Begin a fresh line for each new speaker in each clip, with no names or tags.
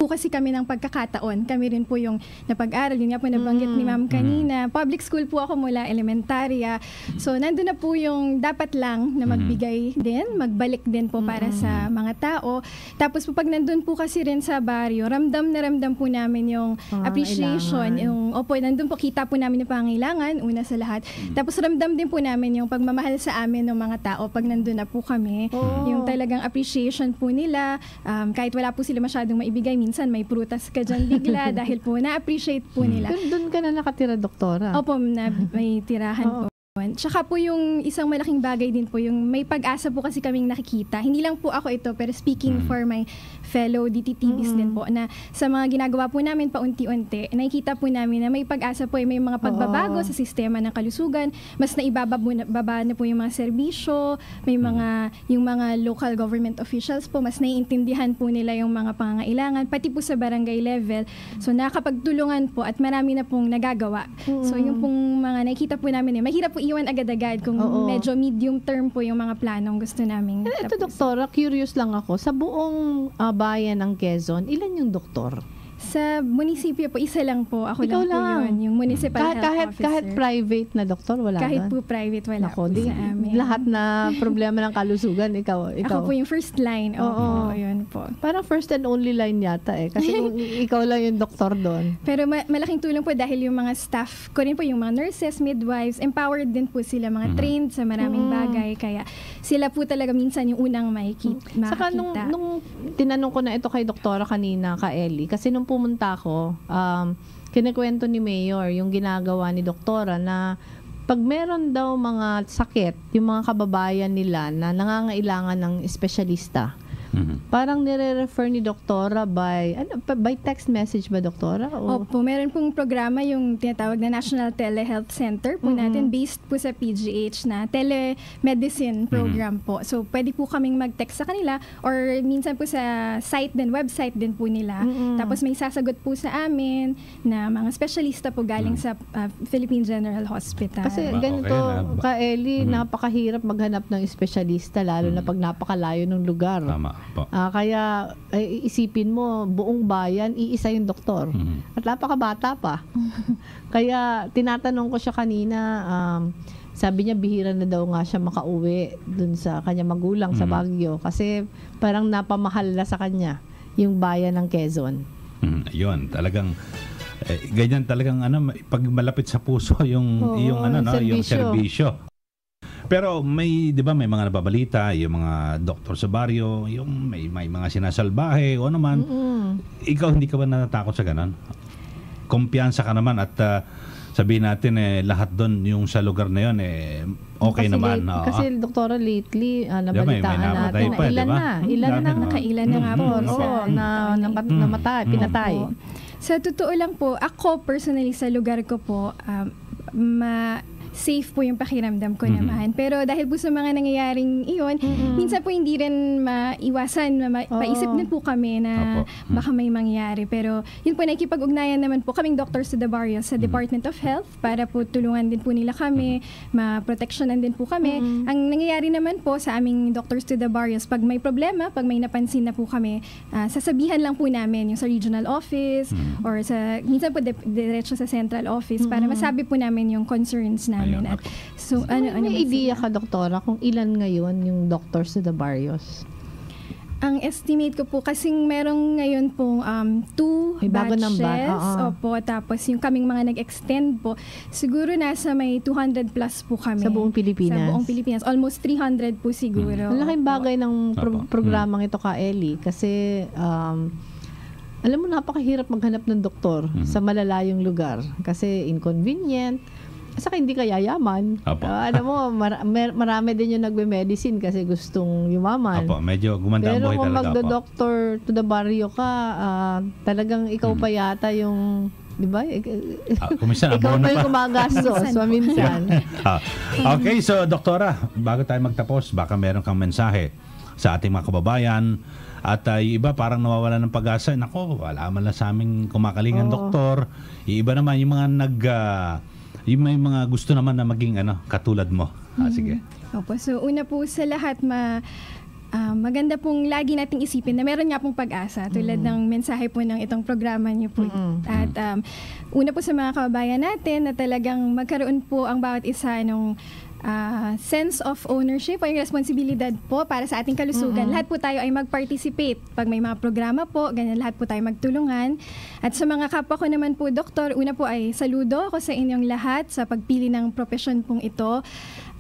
po kasi kami ng pagkakataon. Kami rin po yung napag-aral. Yun nga po nabanggit ni Ma'am kanina. Public school po ako mula elementarya. So, nandun na po yung dapat lang na magbigay din, magbalik din po para sa mga tao. Tapos po pag nandun po kasi rin sa baryo, ramdam na ramdam po namin yung appreciation. Yung, nandun po kita po namin yung pangailangan, una sa lahat. Tapos ramdam din po namin yung pagmamahal sa amin ng mga tao pag nandun na po kami. Yung talagang appreciation po nila. Kahit wala po sila masyadong maibigay, minsan may prutas ka dyan bigla dahil po na-appreciate po nila.
Pero doon ka na nakatira, doktora?
Opo, may tirahan po. Tsaka po yung isang malaking bagay din po, yung may pag-asa po kasi kaming nakikita. Hindi lang po ako ito, pero speaking for my fellow DTTVs din po, na sa mga ginagawa po namin paunti-unti, nakikita po namin na may pag-asa po, may mga pagbabago sa sistema ng kalusugan, mas naibababa na po yung mga serbisyo, may yung mga local government officials po, mas naiintindihan po nila yung mga pangangailangan, pati po sa barangay level. So nakakapagtulungan po at marami na pong nagagawa. So yung pong mga nakikita po namin, mahirap po iwan agad-agad kung medyo medium term po yung mga planong gusto namin.
Ito, doktora, curious lang ako. Sa buong bayan ng Quezon, ilan yung doktor?
Sa munisipyo po, isa lang po. Ako lang po yun. Yung municipal health officer.
Kahit private na doktor, wala
kahit
doon?
Po private, wala po sa amin.
Lahat na problema ng kalusugan, ikaw.
Ako po yung first line. Yun po.
Parang first and only line yata eh. Kasi kung ikaw lang yung doktor doon.
Pero malaking tulong po dahil yung mga staff ko rin po, yung mga nurses, midwives, empowered din po sila, mga trained sa maraming bagay. Kaya sila po talaga minsan yung unang makikita.
Saka nung tinanong ko na ito kay doktora kanina, ka Ellie, kasi nung pumunta ako, kinikwento ni Mayor yung ginagawa ni doktora na pag meron daw mga sakit, yung mga kababayan nila na nangangailangan ng espesyalista, parang nire-refer ni doktora by text message ba, doktora?
Opo, meron pong programa yung tinatawag na National Telehealth Center po natin, based po sa PGH na telemedicine program po. So, pwede po kaming mag-text sa kanila or minsan po sa site din, website din po nila. Tapos may sasagot po sa amin na mga specialista po galing sa Philippine General Hospital.
Kasi ganito, ka Ellie, napakahirap maghanap ng espesyalista, lalo na pag napakalayo ng lugar.
Tama.
Kaya isipin mo, buong bayan, iisa yung doktor. At napakabata pa. Kaya tinatanong ko siya kanina, sabi niya bihira na daw nga siya makauwi dun sa kanya magulang sa Baguio. Kasi parang napamahal na sa kanya yung bayan ng Quezon.
Yun, talagang ganyan talagang pag malapit sa puso yung yung serbisyo. Pero may 'di ba may mga nababalita, yung mga doktor sa baryo, yung may mga sinasalbahe o naman. Ikaw hindi ka ba natatakot sa ganun? Kumpiyansa ka naman at sabihin natin lahat doon yung sa lugar na yon okay kasi naman.
Kasi doktora lately nabalitaan natin na ilan na
nakailan na nga po
namatay, pinatay.
Sa totoo lang po, ako personally sa lugar ko po safe po yung pakiramdam ko naman. Pero dahil po sa mga nangyayaring iyon, minsan po hindi rin maiwasan, paisip din po kami na baka may mangyari. Pero yun po, nakikipag-ugnayan naman po kaming doctors sa the barrio sa Department of Health para po tulungan din po nila kami, ma-protectionan din po kami. Ang nangyayari naman po sa aming doctors to the barrios, pag may problema, pag may napansin na po kami, sasabihan lang po namin yung sa regional office or minsan po diretso sa central office para masabi po namin yung concerns namin. At so
may idea ka, doktora, kung ilan ngayon yung doctors sa the barrios?
Ang estimate ko po, kasing merong ngayon pong 2 batches. Opo, tapos yung kaming mga nag-extend po, siguro nasa may 200 plus po kami.
Sa buong Pilipinas?
Sa buong Pilipinas. Almost 300 po siguro.
Malaking bagay ng programang ito, ka Ellie, kasi alam mo, napakahirap maghanap ng doktor sa malalayong lugar kasi inconvenient. Saka hindi ka yayaman. Alam mo, marami din yung nagbe-medicine kasi gustong yumaman.
Medyo gumanda ang buhay talaga.
Pero kung magdo-doctor to the barrio ka, talagang ikaw pa yata yung, di ba? Ikaw pa yung gumagastos minsan.
Okay, so doktora, bago tayo magtapos, baka meron kang mensahe sa ating mga kababayan. At yung iba parang nawawala ng pag-asa. Nako, wala man lang sa aming kumakalingan doktor. Yung iba naman, yung mga yung may mga gusto naman na maging katulad mo. Sige.
Opo. So una po sa lahat, maganda pong lagi nating isipin na meron nga pong pag-asa tulad ng mensahe po ng itong programa niyo po. At una po sa mga kababayan natin na talagang magkaroon po ang bawat isa ng sense of ownership o yung responsibilidad po para sa ating kalusugan. Lahat po tayo ay mag-participate. Pag may mga programa po, ganyan lahat po tayo magtulungan. At sa mga kapwa ko naman po, Doktor, una po ay saludo ako sa inyong lahat sa pagpili ng profesyon pong ito.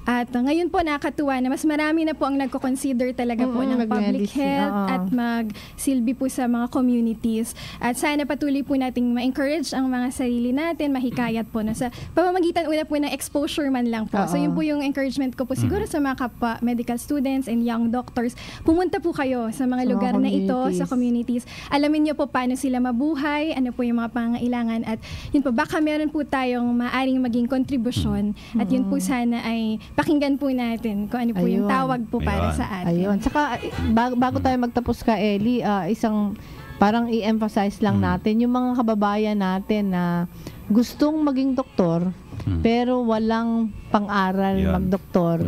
At ngayon po nakakatuwa na mas marami na po ang nagko-consider talaga po ng public health at magsilbi po sa mga communities. At sana patuloy po nating ma-encourage ang mga sarili natin, mahikayat po na sa pamamagitan una po ng exposure man lang po. So yun po yung encouragement ko po siguro sa mga kapwa medical students and young doctors. Pumunta po kayo sa mga lugar na ito, sa communities. Alamin niyo po paano sila mabuhay, ano po yung mga pangangailangan at yun po, baka meron po tayong maaring maging kontribusyon at yun po sana ay pakinggan po natin kung ano po yung tawag po para sa atin.
Ayun. Tsaka bago tayo magtapos ka, Ellie, isang parang i-emphasize lang natin yung mga kababayan natin na gustong maging doktor pero walang pang-aral magdoktor.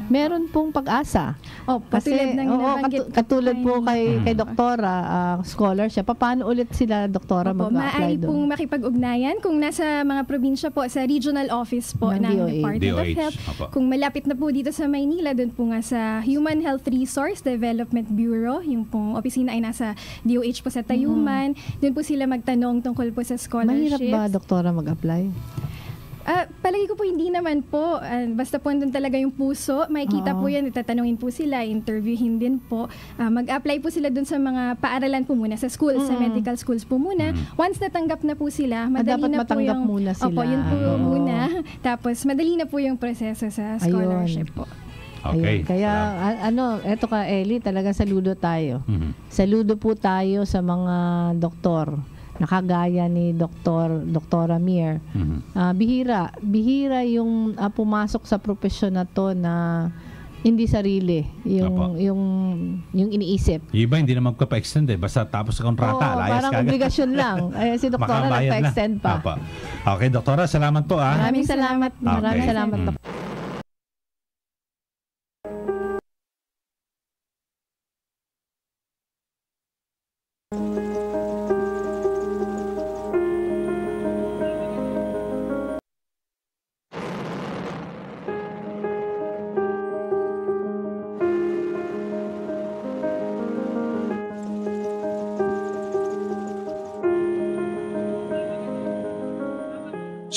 Meron pong pag-asa. Kasi katulad po kay doktora, scholarship. Paano ulit sila doktora mag-apply doon?
Maaari pong makipag-ugnayan kung nasa mga probinsya po sa regional office po ng Department of Health. Kung malapit na po dito sa Maynila, doon po nga sa Human Health Resource Development Bureau, yung pong opisina ay nasa DOH po sa Tayuman. Doon po sila magtanong tungkol po sa scholarships.
Mahirap ba doktora mag-apply?
Palagi ko po hindi naman po. Basta po nandun talaga yung puso. Makikita po yan. Itatanungin po sila. Interviewin din po. Mag-apply po sila dun sa mga paaralan po muna. Sa schools, sa medical schools po muna. Once natanggap na po sila, madali na po yung...
muna sila.
Opo, yun po muna. Tapos madali na po yung proseso sa scholarship po.
Okay.
Kaya eto ka, Ellie, talaga saludo tayo. Saludo po tayo sa mga doktor nakagaya ni Doktora Mir. Bihira yung pumasok sa profesyon na to na hindi sarili yung iniisip.
Yung iba hindi na magpa-extend basta tapos sa kontrata, layas
parang obligasyon lang. Si doktora nagpa-extend pa.
Okay, doktora, salamat po.
Maraming salamat. Maraming salamat.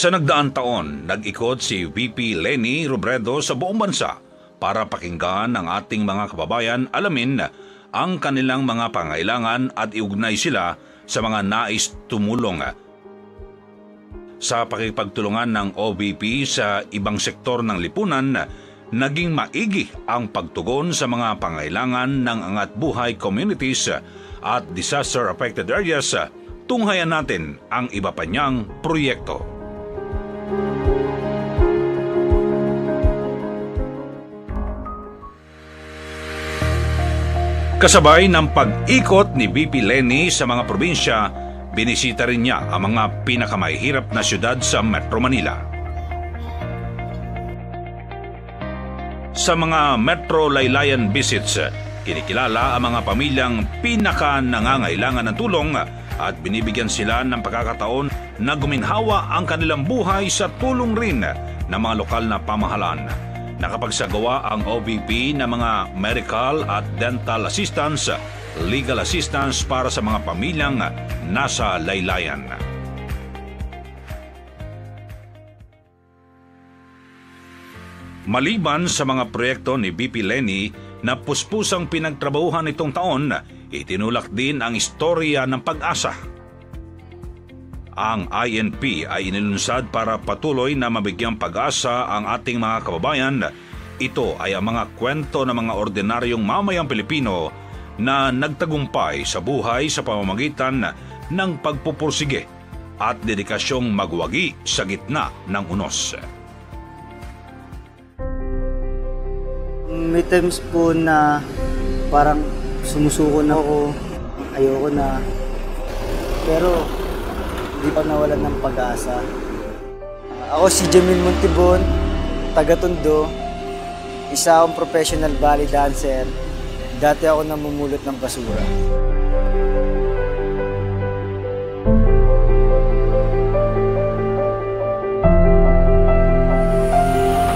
Sa nagdaang taon, nag-ikot si VP Leni Robredo sa buong bansa para pakinggan ang ating mga kababayan, alamin ang kanilang mga pangailangan at iugnay sila sa mga nais tumulong. Sa pakipagtulungan ng OVP sa ibang sektor ng lipunan, naging maigi ang pagtugon sa mga pangailangan ng angat buhay communities at disaster-affected areas. Tunghayan natin ang iba pa niyang proyekto. Kasabay ng pag-ikot ni VP Leni sa mga probinsya, binisita rin niya ang mga pinakamahihirap na syudad sa Metro Manila. Sa mga Metro Laylayan visits, kinikilala ang mga pamilyang pinaka-nangangailangan ng tulong at binibigyan sila ng pagkakataon na guminhawa ang kanilang buhay sa tulong rin ng mga lokal na pamahalaan. Nakapagsagawa ang OVP ng mga medical at dental assistance, legal assistance para sa mga pamilyang nasa laylayan. Maliban sa mga proyekto ni VP Leni na puspusang pinagtrabahuhan itong taon, itinulak din ang istorya ng pag-asa. Ang INP ay inilunsad para patuloy na mabigyang pag-asa ang ating mga kababayan. Ito ay ang mga kwento ng mga ordinaryong mamayang Pilipino na nagtagumpay sa buhay sa pamamagitan ng pagpupursige at dedikasyong magwagi sa gitna ng unos.
May times po na parang sumusuko na ako, ayoko na. Pero hindi pa nawalan ng pag-asa. Ako si Jamil Montibon, taga Tondo, isa akong professional ballet dancer. Dati ako namumulot ng basura.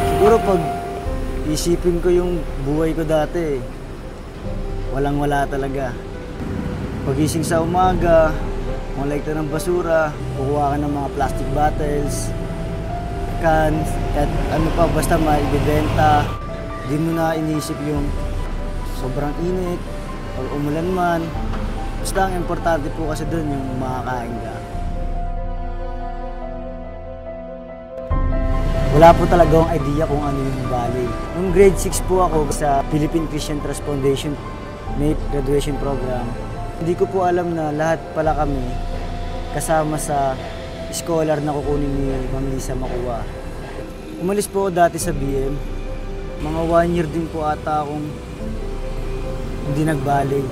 Siguro pag isipin ko yung buhay ko dati, walang-wala talaga. Pagising sa umaga, mangolekta ng basura, kukuha ka ng mga plastic bottles, cans, at ano pa, basta maibibenta. Di mo na inisip yung sobrang init, o umulan man. Basta ang importante po kasi doon yung makakain ka. Wala po talaga akong idea kung ano yung Valley. Nung grade 6 po ako sa Philippine Christian Trust Foundation, may graduation program. Hindi ko po alam na lahat pala kami kasama sa scholar na kukunin ni Ma'am Lisa makuha. Umalis po ako dati sa BM. Mga 1 year din po ata akong hindi nagbaling.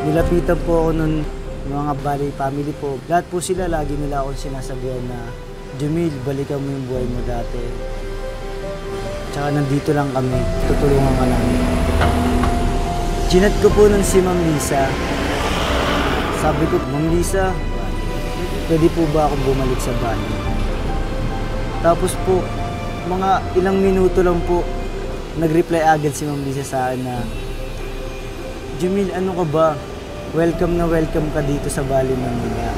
Nilapitan po ako nun mga Bali family po. Lahat po sila, lagi nila akong sinasabihan na, Jamil, balikan mo yung buhay mo dati. Tsaka nandito lang kami, tutulungan ka namin. Ginat ko po nun si Ma'am Lisa. Sabi ko, Ma'am Lisa, pwede po ba akong bumalik sa bahay? Tapos po, mga ilang minuto lang po, nag-reply agad si Ma'am Lisa sa akin na, Jamil, ano ka ba? Welcome na welcome ka dito sa Bali, Manila.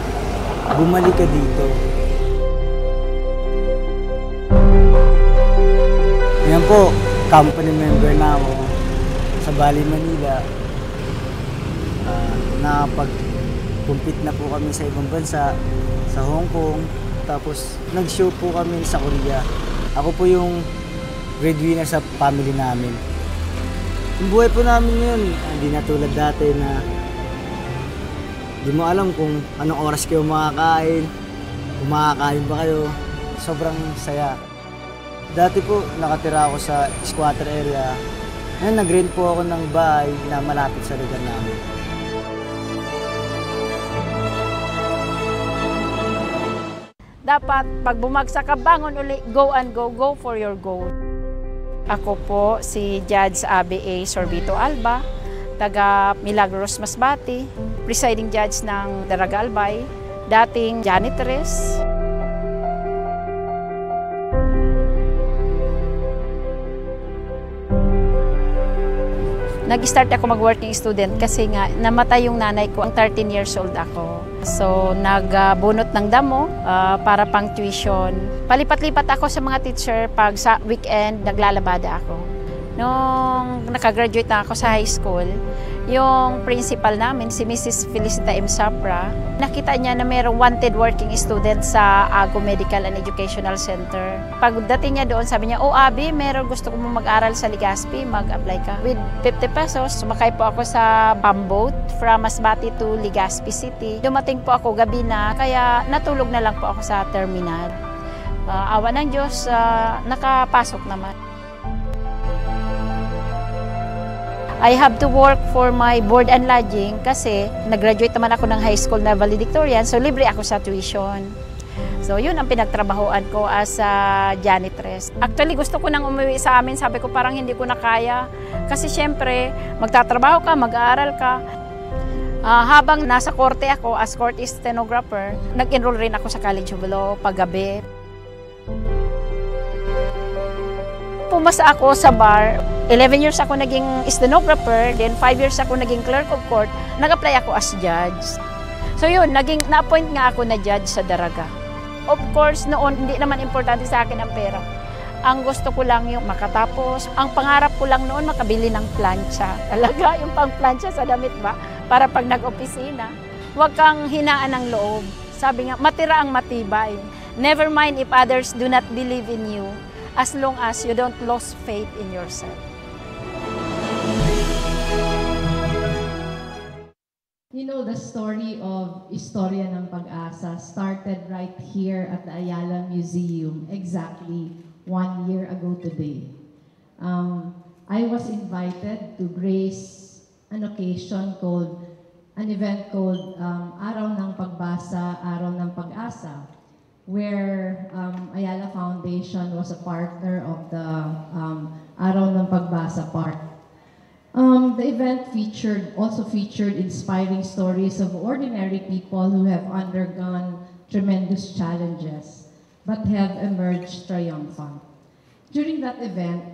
Bumalik ka dito. Yan po, company member na ako sa Bali, Manila. Nakapag-compete na po kami sa ibang bansa, sa Hong Kong. Tapos nag-show po kami sa Korea. Ako po yung breadwinner sa family namin. Yung buhay po namin yun, hindi na tulad dati na di mo alam kung anong oras kayo makakain, kung makakain ba kayo. Sobrang saya. Dati po, nakatira ako sa squatter area. Ngayon, nag-rent po ako ng bahay na malapit sa lugar namin.
Dapat, pag bumagsak ka, bangon uli, go and go, go for your goal. Ako po, si Judge Abby A. Sorbito Alba, taga Milagros Masbate, presiding judge ng Daraga Albay, dating janitress. Nag-start ako mag-working student kasi nga namatay yung nanay ko, ang 13 years old ako. So nagbunot ng damo para pang tuition. Palipat-lipat ako sa mga teacher pag sa weekend naglalabada ako. Nung nakagraduate na ako sa high school, yung principal namin, si Mrs. Felicita M. Sapra, nakita niya na mayroong wanted working student sa Ago Medical and Educational Center. Pagdating niya doon, sabi niya, oh Abby, meron gusto ko mag-aral sa Legazpi, mag-apply ka. With 50 pesos, sumakay po ako sa boat from Masbate to Legazpi City. Dumating po ako gabi na, kaya natulog na lang po ako sa terminal. Awa ng Diyos, nakapasok naman. I have to work for my board and lodging kasi nag-graduate naman ako ng high school na valedictorian, so libre ako sa tuition. So yun ang pinagtrabahoan ko as a janitress. Actually gusto ko nang umuwi sa amin, sabi ko parang hindi ko na kaya. Kasi syempre magtatrabaho ka, mag-aaral ka. Habang nasa korte ako as court stenographer, nag-enroll rin ako sa College of Law paggabi. Pumasa ako sa bar. 11 years ako naging stenographer, then 5 years ako naging clerk of court. Nag-apply ako as judge. So yun, na-appoint nga ako na judge sa Daraga. Of course, noon, hindi naman importante sa akin ang pera. Ang gusto ko lang yung makatapos. Ang pangarap ko lang noon, makabili ng plancha. Talaga, yung pang-plancha sa damit ba? Para pag nag-opisina, huwag kang hinaan ng loob. Sabi nga, matira ang matibay. Never mind if others do not believe in you, as long as you don't lose faith in yourself.
You know, the story of Istorya ng Pag-asa started right here at the Ayala Museum exactly 1 year ago today. I was invited to grace an event called Araw ng Pagbasa, Araw ng Pag-asa, where Ayala Foundation was a partner of the Araw ng Pagbasa Park. The event also featured inspiring stories of ordinary people who have undergone tremendous challenges but have emerged triumphant. During that event,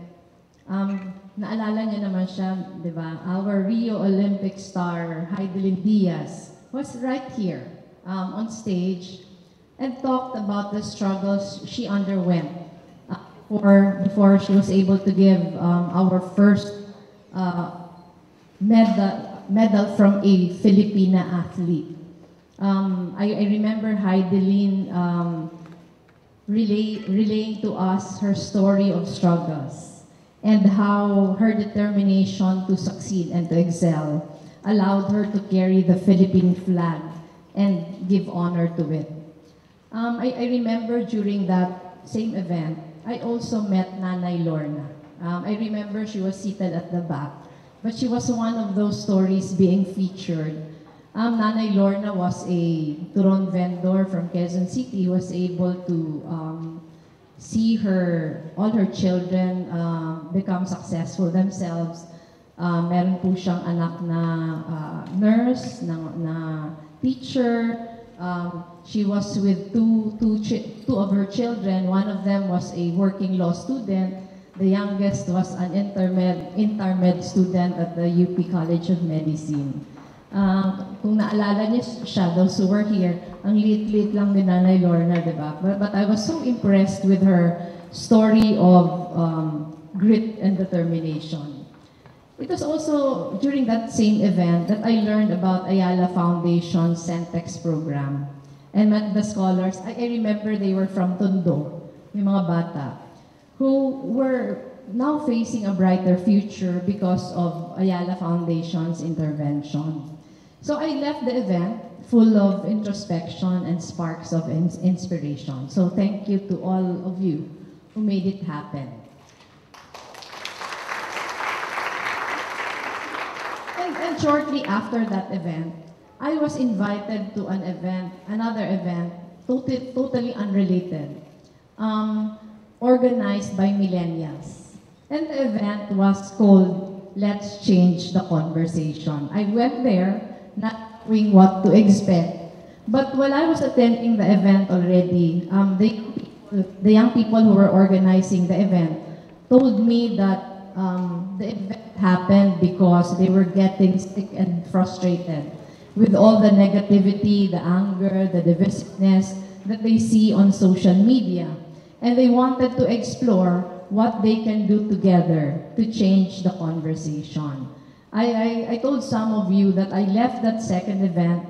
naalala niyo naman siya, di ba? Our Rio Olympic star, Heidelin Diaz, was right here on stage and talked about the struggles she underwent before she was able to give our first medal from a Filipina athlete. I remember Heidelin relaying to us her story of struggles and how her determination to succeed and to excel allowed her to carry the Philippine flag and give honor to it. I remember during that same event, I also met Nanay Lorna. I remember she was seated at the back, but she was one of those stories being featured. Nanay Lorna was a turon vendor from Quezon City, was able to see all her children become successful themselves. Meron po siyang anak na nurse, na teacher. She was with two of her children. One of them was a working law student. The youngest was an intermed student at the UP College of Medicine. Kung naalala niyo siya, those who were here, ang liit-liit lang ni Nanay Lorna, di ba? But I was so impressed with her story of grit and determination. It was also during that same event that I learned about Ayala Foundation's Centex program and met the scholars. I remember they were from Tondo, yung mga bata, who were now facing a brighter future because of Ayala Foundation's intervention. So I left the event full of introspection and sparks of inspiration. So thank you to all of you who made it happen. And shortly after that event, I was invited to another event, totally unrelated, organized by millennials. And the event was called Let's Change the Conversation. I went there not knowing what to expect. But while I was attending the event already, the young people who were organizing the event told me that the event happened because they were getting sick and frustrated with all the negativity, the anger, the divisiveness that they see on social media. And they wanted to explore what they can do together to change the conversation. I told some of you that I left that second event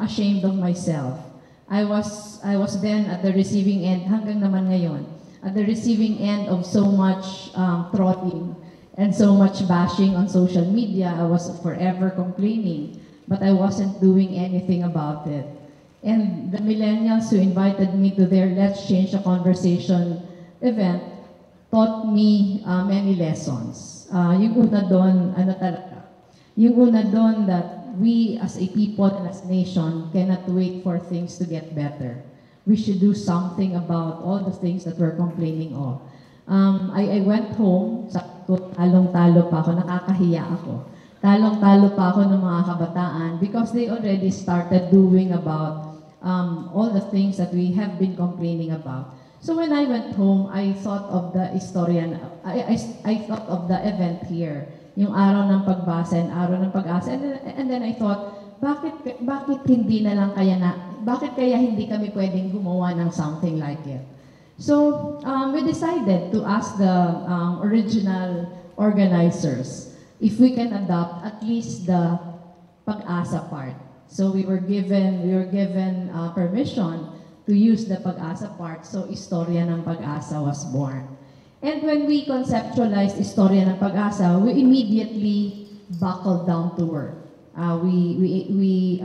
ashamed of myself. I was then at the receiving end, hanggang naman ngayon, at the receiving end of so much trolling and so much bashing on social media. I was forever complaining, but I wasn't doing anything about it. And the millennials who invited me to their Let's Change the Conversation event taught me many lessons. Yung una doon, yung una doon that we as a people and as a nation cannot wait for things to get better. We should do something about all the things that we're complaining of. I went home, sabi ko, talong-talo pa ako, nakakahiya ako. Talong-talo pa ako ng mga kabataan because they already started doing about all the things that we have been complaining about. So when I went home, I thought of the historian, I thought of the event here, yung araw ng pagbasa and araw ng pag-asa. And then I thought, bakit hindi na lang bakit kaya hindi kami pwedeng gumawa ng something like it? So we decided to ask the original organizers if we can adopt at least the pag-asa part. So we were given permission to use the pag-asa part, so Istorya ng Pag-asa was born. And when we conceptualized Istorya ng Pag-asa, we immediately buckled down to work. We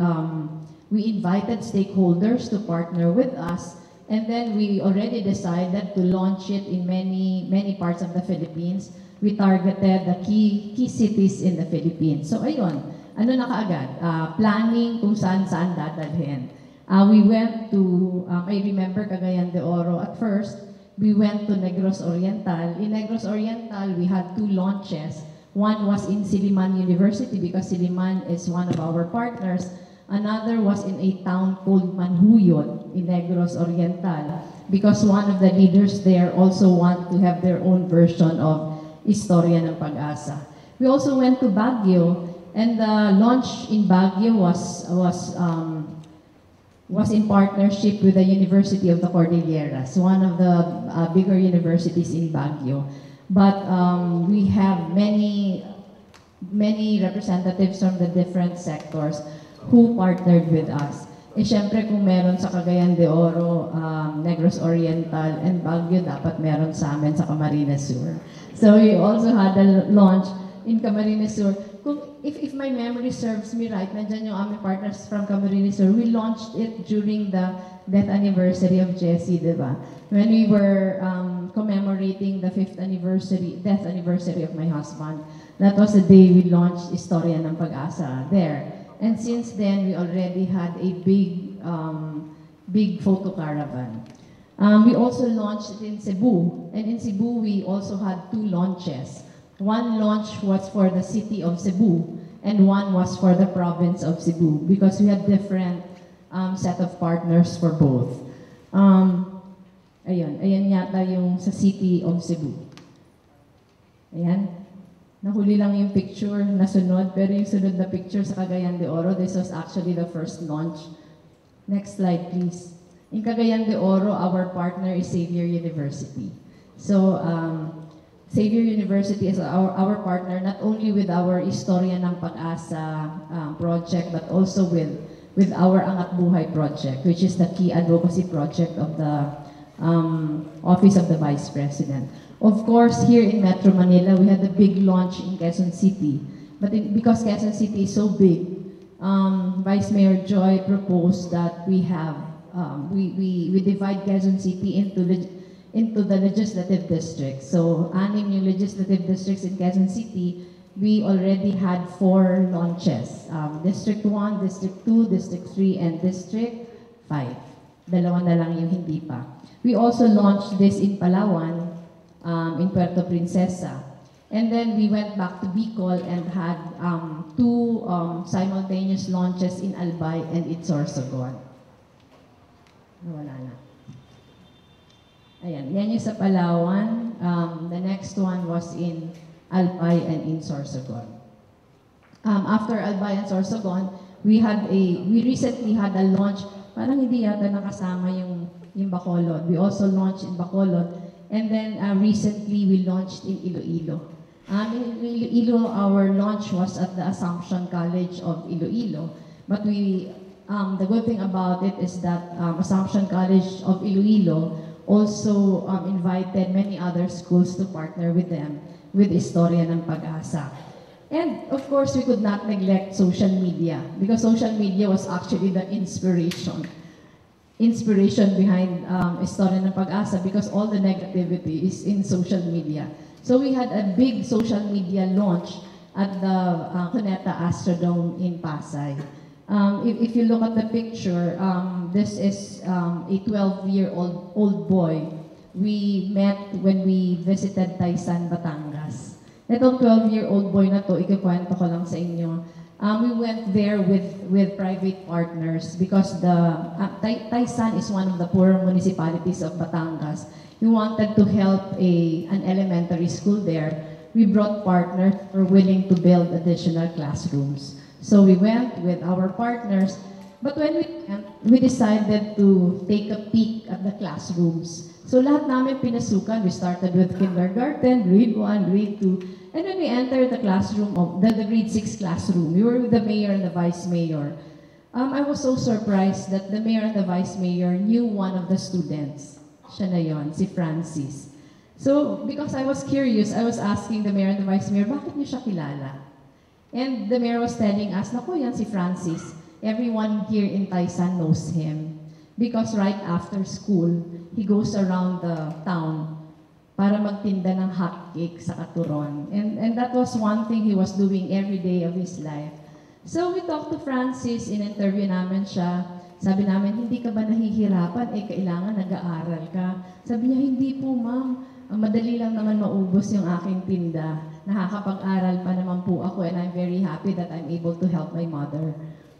invited stakeholders to partner with us, and then we already decided to launch it in many parts of the Philippines. We targeted the key cities in the Philippines. So ayun, ano na kaagad? Planning kung saan dadalhin. We went to, I remember Cagayan de Oro at first. We went to Negros Oriental. In Negros Oriental, we had 2 launches. One was in Silliman University because Silliman is one of our partners. Another was in a town called Manhuyot in Negros Oriental because one of the leaders there also want to have their own version of Istorya ng Pag-asa. We also went to Baguio, and the launch in Baguio was in partnership with the University of the Cordilleras, one of the bigger universities in Baguio. But we have many representatives from the different sectors who partnered with us. Eh, syempre, kung meron sa Cagayan de Oro, Negros Oriental, and Baguio, dapat meron sa amin sa Camarines Sur. So we also had a launch in Camarines Sur. If my memory serves me right, nandyan yung aming partners from Camarines Sur. We launched it during the death anniversary of Jessie, di ba? When we were commemorating the 5th death anniversary of my husband. That was the day we launched Istorya ng Pag-asa there. And since then, we already had a big photo caravan. We also launched it in Cebu. And in Cebu, we also had 2 launches. One launch was for the city of Cebu, and one was for the province of Cebu, because we had different set of partners for both. Ayan yata yung sa city of Cebu. Ayan. Nahuli lang yung picture na sunod, pero yung sunod na picture sa Cagayan de Oro, this was actually the first launch. Next slide, please. In Cagayan de Oro, our partner is Xavier University. So, Xavier University is our partner, not only with our Istorya ng Pag-asa project, but also with our Angat Buhay project, which is the key advocacy project of the Office of the Vice President. Of course, here in Metro Manila, we had a big launch in Quezon City. But because Quezon City is so big, Vice Mayor Joy proposed that we divide Quezon City into the legislative districts. So, 6 yung legislative districts in Quezon City. We already had 4 launches. District 1, District 2, District 3, and District 5. 2 na lang yung hindi pa. We also launched this in Palawan, in Puerto Princesa. And then we went back to Bicol and had 2 simultaneous launches in Albay and in Sorsogon. Wala na. Ayan, yan yung sa Palawan. The next one was in Albay and in Sorsogon. After Albay and Sorsogon, we recently had a launch, parang hindi yata nakasama yung Bacolod. We also launched in Bacolod. And then recently we launched in Iloilo. In Iloilo, our launch was at the Assumption College of Iloilo. But the good thing about it is that Assumption College of Iloilo also invited many other schools to partner with them with Istorya ng Pag-asa. And of course, we could not neglect social media, because social media was actually the inspiration behind Istorya ng Pag-asa, because all the negativity is in social media. So we had a big social media launch at the Cuneta Astrodome in Pasay. If you look at the picture, this is a 12-year-old boy we met when we visited Taysan, Batangas. Itong 12-year-old boy na to, ikikwento ko lang sa inyo. We went there with private partners because Taysan is one of the poorer municipalities of Batangas. We wanted to help an elementary school there. We brought partners who were willing to build additional classrooms. So we went with our partners, but when we went, we decided to take a peek at the classrooms. So lahat namin pinasukan. We started with kindergarten, grade 1, grade 2, and when we entered the classroom, the grade 6 classroom, we were with the mayor and the vice mayor. I was so surprised that the mayor and the vice mayor knew one of the students. Siya na yun, si Francis. So, because I was curious, I was asking the mayor and the vice mayor, bakit niyo siya kilala? And the mayor was telling us, naku, yan si Francis. Everyone here in Taysan knows him. Because right after school, he goes around the town para magtinda ng hotcake sa Katuron. And that was one thing he was doing every day of his life. So we talked to Francis, in-interview namin siya. Sabi namin, hindi ka ba nahihirapan? Kailangan nag-aaral ka. Sabi niya, hindi po ma'am. Madali lang naman maubos yung aking tinda. Nakakapag-aral pa naman po ako and I'm very happy that I'm able to help my mother.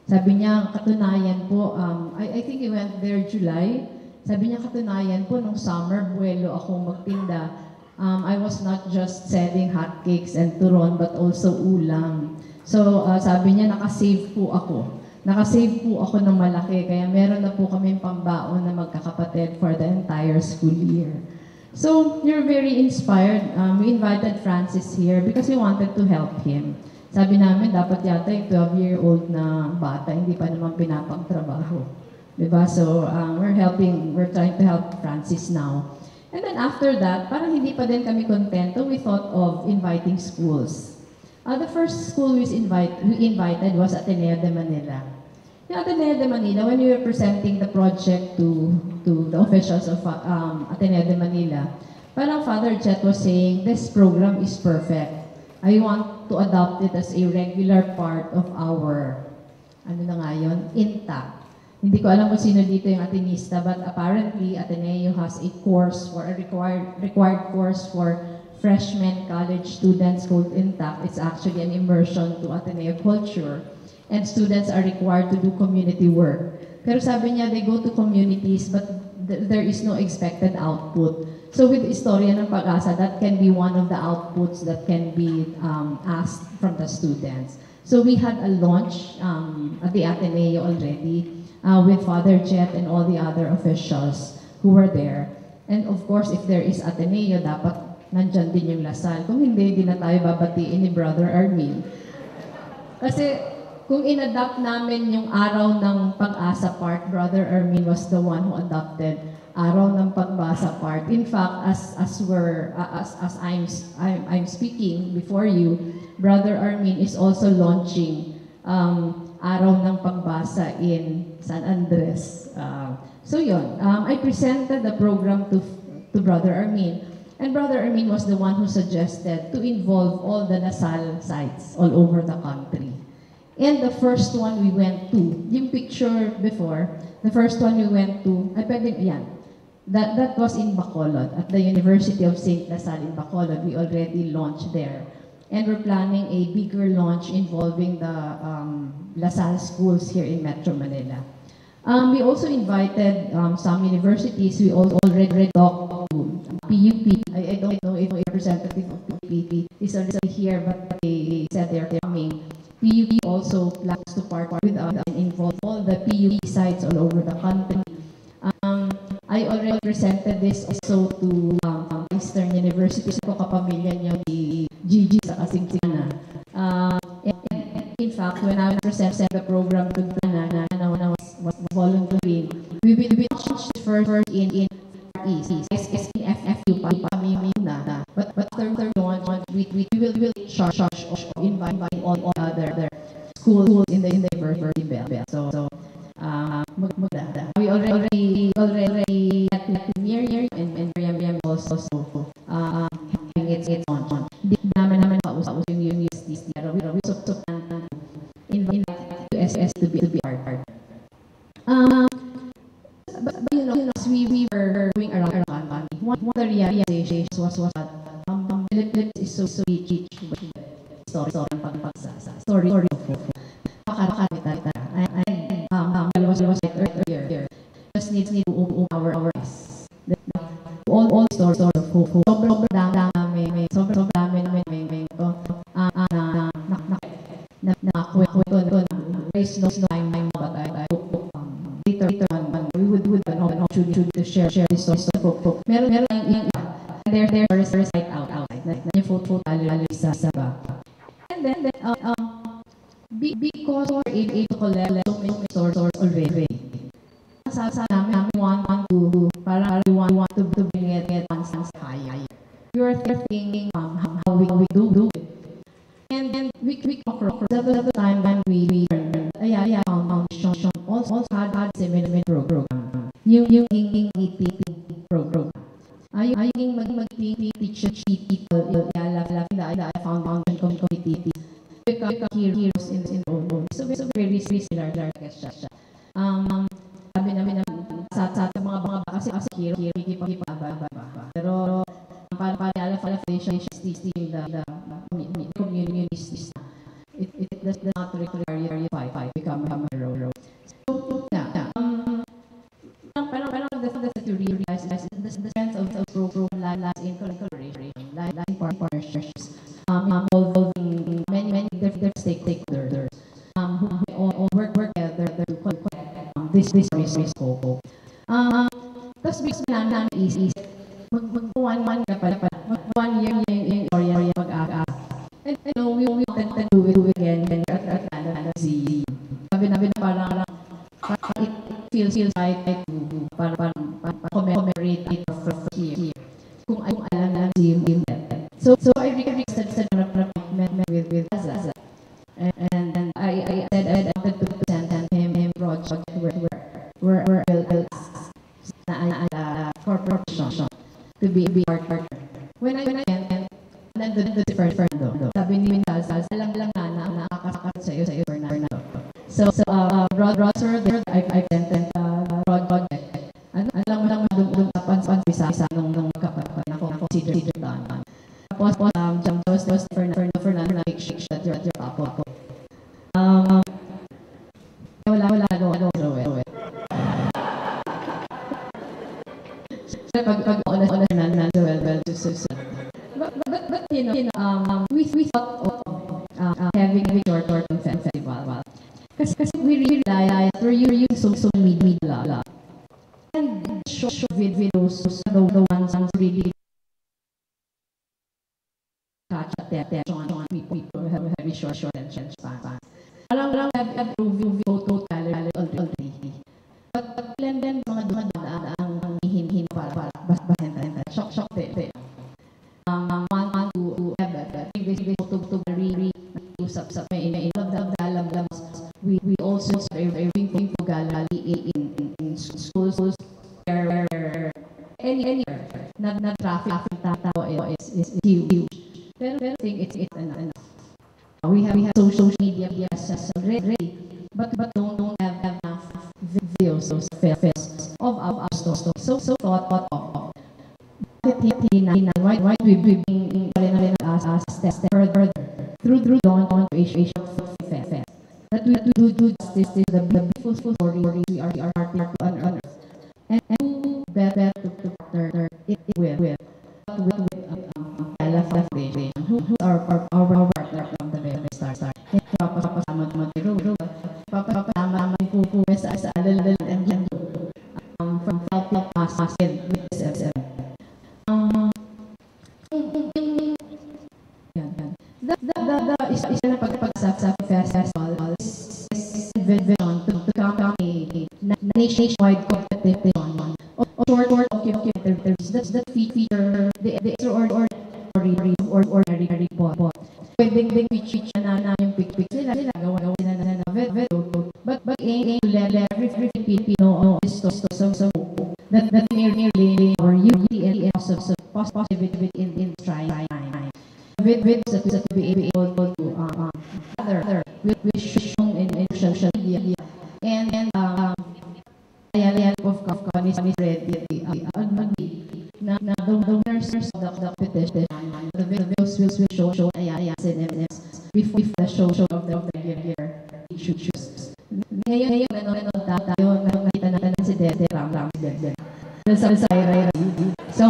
Sabi niya, katunayan po, I think he went there July. Sabi niya, katunayan po, nung summer, buwelo akong magtinda. I was not just selling hotcakes and turon, but also ulam. So, sabi niya, nakasave po ako. Nakasave po ako ng malaki, kaya meron na po kaming pambaon na magkakapatid for the entire school year. So, you're very inspired. We invited Francis here because we wanted to help him. Sabi namin, dapat yata yung 12-year-old na bata, hindi pa naman pinapagtrabaho. Diba? So, we're trying to help Francis now. And then after that, parang hindi pa din kami kontento, we thought of inviting schools. The first school we invited was Ateneo de Manila. Yung Ateneo de Manila, when we were presenting the project to the officials of Ateneo de Manila, parang Father Jet was saying, this program is perfect. I want to adopt it as a regular part of our, intact. Hindi ko alam kung sino dito yung Atenista, but apparently Ateneo has a course for a required course for freshman college students called Intact. It's actually an immersion to Ateneo culture, and students are required to do community work. Pero sabi niya, they go to communities, but there is no expected output. So with Istorya ng Pag-asa, that can be one of the outputs that can be asked from the students. So we had a launch at the Ateneo already with Father Jet and all the other officials who were there. And of course, if there is Ateneo, dapat nandyan din yung Lasal. Kung hindi na tayo babatiin ni Brother Armin. Kasi kung in-adapt namin yung araw ng Pag-asa part, Brother Armin was the one who adopted araw ng Pagbasa part. In fact, as I'm speaking before you, Brother Armin is also launching araw ng Pagbasa in San Andres. So yun, I presented the program to Brother Armin, and Brother Armin was the one who suggested to involve all the Lasal sites all over the country. And the first one we went to, yung picture before, the first one we went to, that was in Bacolod, at the University of St. Lasal in Bacolod. We already launched there. And we're planning a bigger launch involving the Lasal schools here in Metro Manila. We also invited some universities. We already talked to PUP. I don't know if a representative of PUP is already here, but they said they're coming. PUP also plans to partner with us and involve all the PUP sites all over the country. I already presented this also to Eastern University. So kapamilya niyo si Gigi sa Kasingana. In fact, when I presented the program to Ghana, I was volunteering. We will launch first in East. It's in FFU pa kami muna. But third launch, we will charge inviting all other schools in the university belt. So we already had near and Miriam also having its on. Di namin kausap yung universities pero we also invite USS to be part. But you know, as we were going around one of the realizations was that Philippines is so rich with story ng pagsasa, story of pakakita. And was earlier. Just need to open our eyes. All stories of hope. Sobrang dami namin ito. Nakwento there is no time, but I hope later on we would an opportunity to share this story of hope. Meron yung there is right outside. Na yung photo sa ba. And then because we're able to collect so many stories already. Sa namin want to bring it once higher. We were thinking how we do it. And then we across at the time when we foundation also had similar program. Yung ET program. Yung mag-teach people the foundation committee. Become heroes in the own. So very similar siya. as a hero, pero para foundation is still the community. It does not require you to become a hero. So, parang the theory realize the strength of program lies in collaboration, lies in partnerships, involving many different stakeholders, who all work together to connect this scope. Tapos bigla plan is one year yung area pag-aka. And we tend to do it again at Z. Sabi na parang it feels right to para commemorate it for here. Kung alam na Z. So I requested an appointment with Aza. And I said I wanted to send him project where I'll ask corporation to be partner. When I went, nandun the first sabi ni Aza, alam na nakakakat sa'yo na. So Rod sir, I sent project. Alam mo dun sa nung kapatid na consider daan. Tapos just Fernando na make sure that you're up. Wala Joel. Pag honest na Joel but you know we thought of having a short festival kasi we realized we're using social media and short videos the ones really catch attention people have very short attention span. Alam have photo gallery already. But then mga dumadaan ang hin para shock te. Want to have a to really use up may alam we also everything to gallery in schools where anywhere na traffic tao is huge. Pero think it's enough. We have social media already, but don't have enough videos of our stores. So thought of why we bring us test further through on Asian Fest. That we do justice is the beautiful story we are part to unearth and better to partner it with Foundation, who are our partner from the very start. Papasama sa alal and from Falp Maskin with SM. The isa na pagpagsa festival is vision to come a nationwide competition of short documentaries that feature the extraordinary report. Pwedeng feature na yung picture sila gawa sila na video, but aim to let every Filipino so that merely or unity and positivity in trying videos that to be able to other with shown in social media and ayan of is ready na the winners of the competition. The videos will show before the show of the year choose. Ngayon tayo nakita natin si Dede Ram sa Rai. So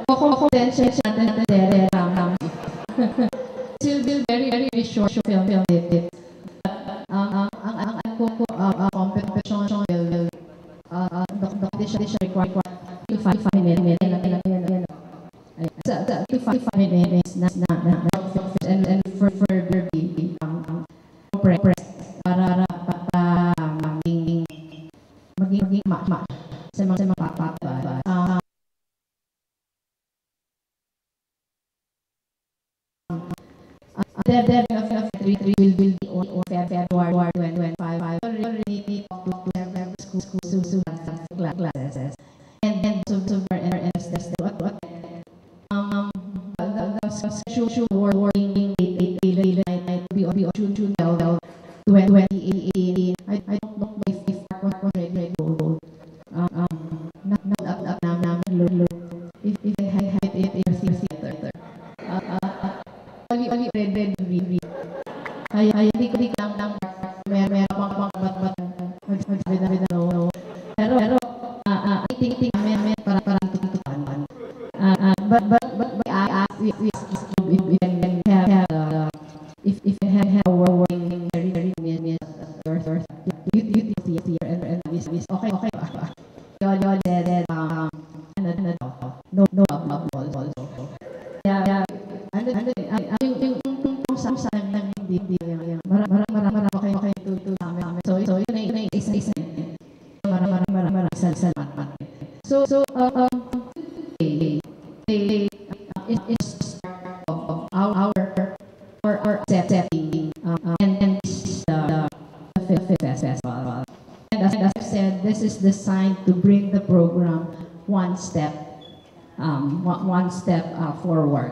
confidential natin Dede Ram. Still very short film it. Ang competition will competition require 5 minutes to 5 minutes na and further be press para maging match sa mga papapa. There of 3 will be on February 25. Already to have school classes and so what social warning be June 2018. I don't know if already gold. Not up pero I think para tutupan. But we have if you have a working very you and this okay then no problem also. Yeah, yung sa hindi marami kayo to namin. So yun isa marami salamat. So it's our setting and this the festival. And as I said, this is designed to bring the program one step forward.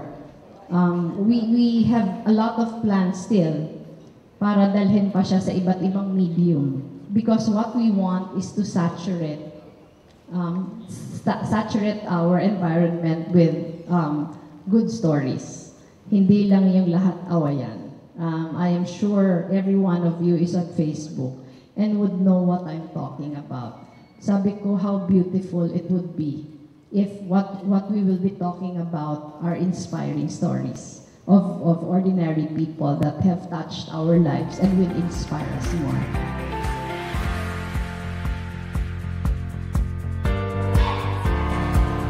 We have a lot of plans still para dalhin pa siya sa iba't ibang medium because what we want is to saturate our environment with good stories. Hindi lang yung lahat awayan. I am sure every one of you is on Facebook and would know what I'm talking about. Sabi ko, how beautiful it would be if what we will be talking about are inspiring stories of ordinary people that have touched our lives and will inspire us more.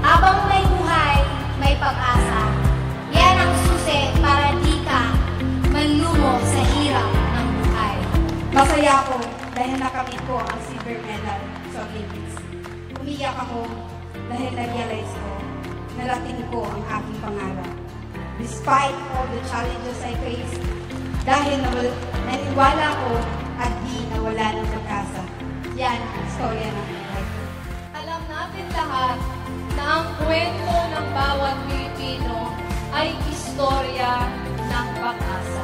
Habang may buhay, may pag-asa. Yan ang susi para di ka manlumo sa hirap ng buhay. Masaya ako dahil nakamit ko ang silver medal sa Olympics. Umiyak ako dahil na-realize ko, narating ko ang aking pangarap. Despite all the challenges I faced, dahil naniwala ko at di nawala ng pag-asa. Yan ang istorya ng buhay ko.
Alam natin lahat na ang kwento ng bawat Pilipino ay istorya ng pag-asa.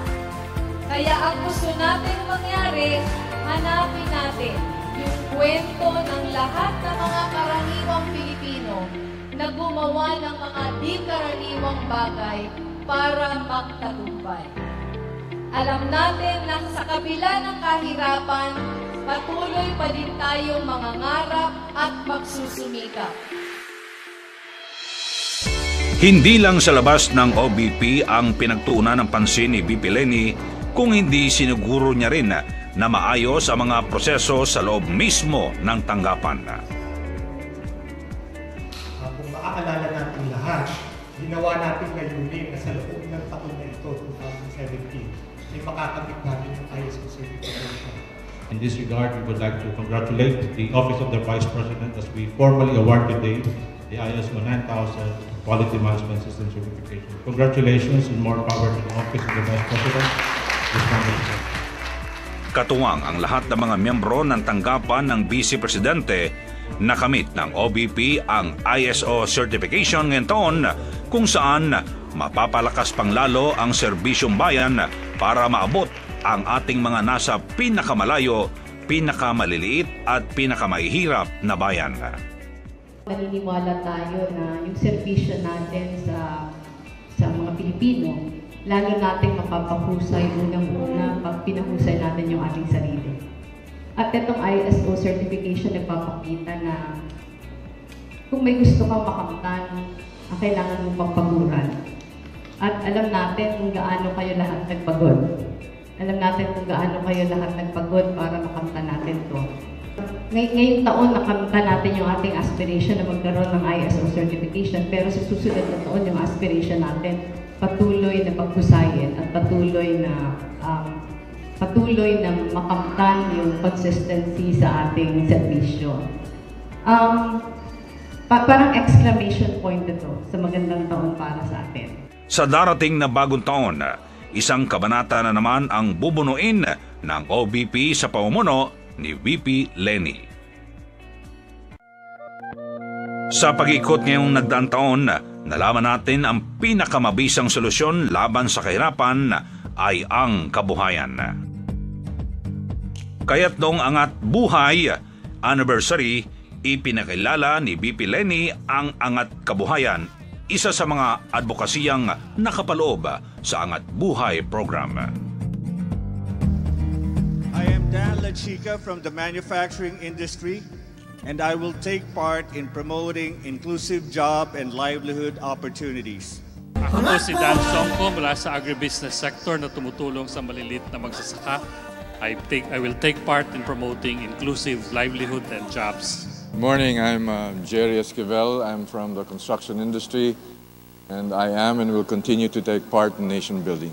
Kaya ang gusto natin mangyari, hanapin natin yung kwento ng lahat ng mga karaniwang Pilipino na gumawa ng mga di karaniwang bagay para magtagumpay. Alam natin na sa kabila ng kahirapan, patuloy pa din tayong mangangarap at magsusumikap.
Hindi lang sa labas ng OBP ang pinagtuunan ng pansin ni VP Leni, kung hindi siniguro niya rin na maayos ang mga proseso sa loob mismo ng tanggapan.
Kung maaalala natin lahat, ginawa natin layunin na sa loob ng taon na ito, 2017, ay makakamit natin yung ISO certification.
In this regard, we would like to congratulate the Office of the Vice President as we formally award today the ISO 9000 Quality Management System Certification. Congratulations and more power to the Office of the Vice President.
Katuwang ang lahat ng mga miyembro ng tanggapan ng Vice Presidente, nakamit ng OBP ang ISO certification ngayong taon kung saan mapapalakas pang lalo ang serbisyong bayan para maabot ang ating mga nasa pinakamalayo, pinakamaliliit at pinakamahihirap na bayan.
Naniniwala tayo na yung serbisyo natin sa mga Pilipino, lalo natin mapapahusay unang-una pag pinahusay natin yung ating sarili. At itong ISO certification nagpapakita na kung may gusto kang makamtan, kailangan mong pagpaguran. At alam natin kung gaano kayo lahat nagpagod. Alam natin kung gaano kayo lahat nagpagod para makamtan natin to. Ngayong taon, nakamtan natin yung ating aspiration na magkaroon ng ISO certification, pero sa susunod na taon, yung aspiration natin patuloy na paghusayin at patuloy na makamtan yung consistency sa ating serbisyo. Parang exclamation point ito sa magandang taon para sa atin.
Sa darating na bagong taon, isang kabanata na naman ang bubunuin ng OBP sa pamumuno ni VP Leni. Sa pag-ikot ngayong nagdaang taon, nalaman natin ang pinakamabisang solusyon laban sa kahirapan ay ang kabuhayan. Kaya't noong Angat Buhay Anniversary, ipinakilala ni VP Leni ang Angat Kabuhayan, isa sa mga advokasiyang nakapaloob sa Angat Buhay program.
I am chica from the manufacturing industry, and I will take part in promoting inclusive job and livelihood opportunities.
Ako po si Dan Songko mula sa agribusiness sector na tumutulong sa maliliit na magsasaka. I will take part in promoting inclusive livelihood and jobs.
Good morning, I'm Jerry Esquivel. I'm from the construction industry, and I am and will continue to take part in nation building.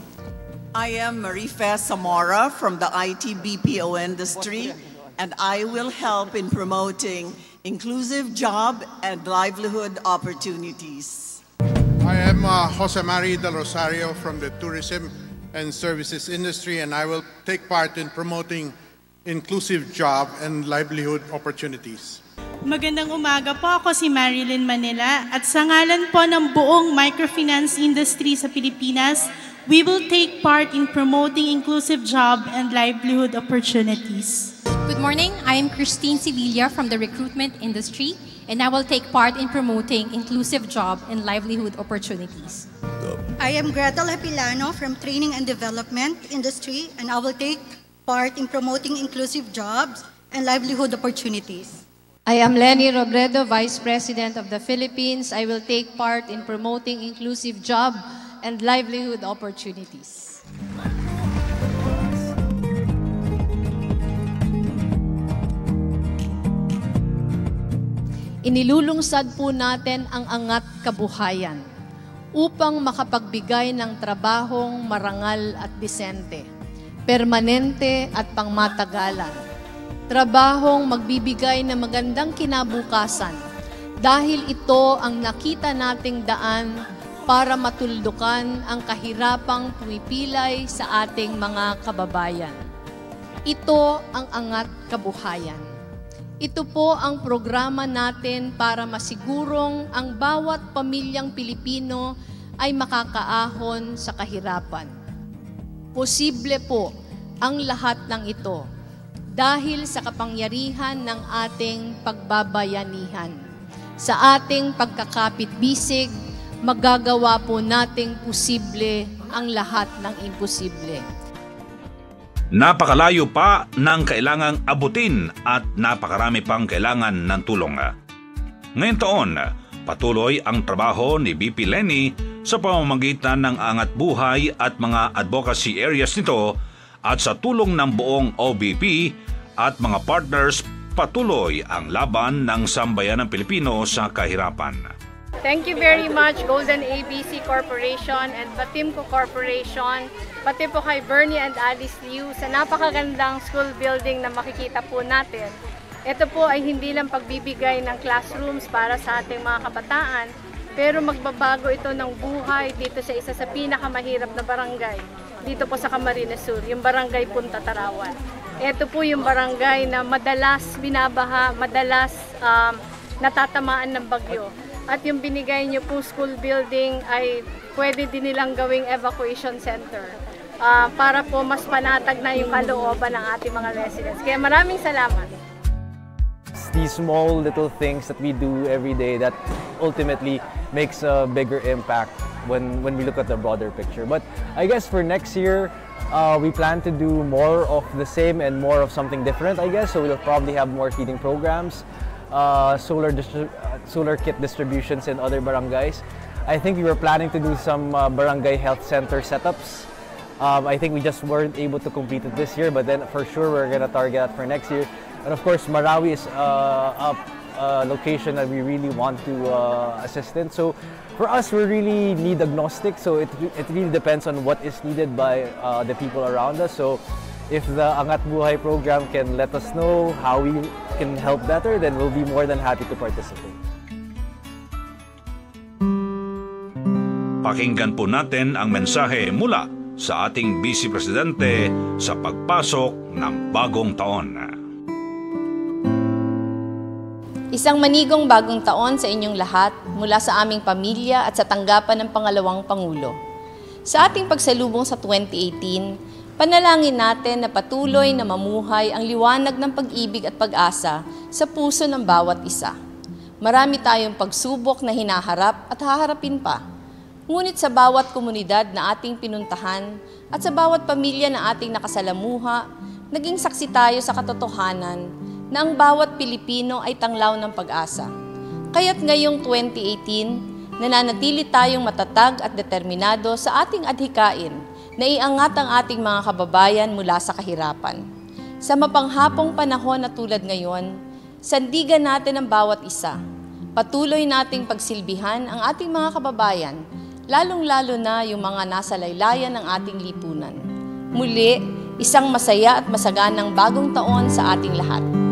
I am Marife Zamora from the IT BPO industry, and I will help in promoting inclusive job and livelihood opportunities.
I am Jose Marie Del Rosario from the tourism and services industry, and I will take part in promoting inclusive job and livelihood opportunities.
Magandang umaga po, ako si Marilyn Manila at sa ngalan po ng buong microfinance industry sa Pilipinas, we will take part in promoting inclusive job and livelihood opportunities.
Good morning, I am Christine Sevilla from the recruitment industry, and I will take part in promoting inclusive job and livelihood opportunities.
I am Gretel Hapilano from training and development industry, and I will take part in promoting inclusive jobs and livelihood opportunities.
I am Lenny Robredo, Vice President of the Philippines. I will take part in promoting inclusive job and livelihood opportunities.
Inilulungsad po natin ang angat kabuhayan upang makapagbigay ng trabahong marangal at disente, permanente at pangmatagalan. Trabahong magbibigay ng magandang kinabukasan dahil ito ang nakita nating daan para matuldukan ang kahirapang pumipilay sa ating mga kababayan. Ito ang angat kabuhayan. Ito po ang programa natin para masigurong ang bawat pamilyang Pilipino ay makakaahon sa kahirapan. Posible po ang lahat ng ito dahil sa kapangyarihan ng ating pagbabayanihan. Sa ating pagkakapit-bisig, magagawa po nating posible ang lahat ng imposible.
Napakalayo pa ng kailangang abutin at napakarami pang kailangan ng tulong. Ngayong taon, patuloy ang trabaho ni VP Lenny sa pamamagitan ng angat buhay at mga advocacy areas nito at sa tulong ng buong OBP at mga partners, patuloy ang laban ng sambayanang Pilipino sa kahirapan.
Thank you very much Golden ABC Corporation and Batimco Corporation, pati po kay Bernie and Alice Liu sa napakagandang school building na makikita po natin. Ito po ay hindi lang pagbibigay ng classrooms para sa ating mga kabataan, pero magbabago ito ng buhay dito sa isa sa pinakamahirap na barangay, dito po sa Camarines Sur, yung barangay Punta Tarawan. Ito po yung barangay na madalas binabaha, madalas natatamaan ng bagyo. At yung binigay niyo po school building ay pwede din nilang gawing evacuation center para po mas panatag na yung kalooban ng ating mga residents. Kaya maraming salamat.
These small little things that we do every day that ultimately makes a bigger impact when we look at the broader picture. But I guess for next year, we plan to do more of the same and more of something different, I guess. So we'll probably have more feeding programs, solar kit distributions in other barangays. I think we were planning to do some barangay health center setups. I think we just weren't able to complete it this year, but then for sure we're going to target that for next year. And of course, Marawi is a location that we really want to assist in. So for us, we're really need agnostic. So it really depends on what is needed by the people around us. So if the Angat Buhay program can let us know how we can help better, then we'll be more than happy to participate.
Pakinggan po natin ang mensahe mula sa ating Vice Presidente sa pagpasok ng bagong taon.
Isang manigong bagong taon sa inyong lahat mula sa aming pamilya at sa tanggapan ng pangalawang Pangulo. Sa ating pagsalubong sa 2018, panalangin natin na patuloy na mamuhay ang liwanag ng pag-ibig at pag-asa sa puso ng bawat isa. Marami tayong pagsubok na hinaharap at haharapin pa. Ngunit sa bawat komunidad na ating pinuntahan at sa bawat pamilya na ating nakasalamuha, naging saksi tayo sa katotohanan na ang bawat Pilipino ay tanglaw ng pag-asa. Kaya't ngayong 2018, nananatili tayong matatag at determinado sa ating adhikain na iangat ang ating mga kababayan mula sa kahirapan. Sa mapanghapong panahon na tulad ngayon, sandigan natin ang bawat isa. Patuloy nating pagsilbihan ang ating mga kababayan, lalong-lalo na yung mga nasa laylayan ng ating lipunan. Muli, isang masaya at masaganang bagong taon sa ating lahat.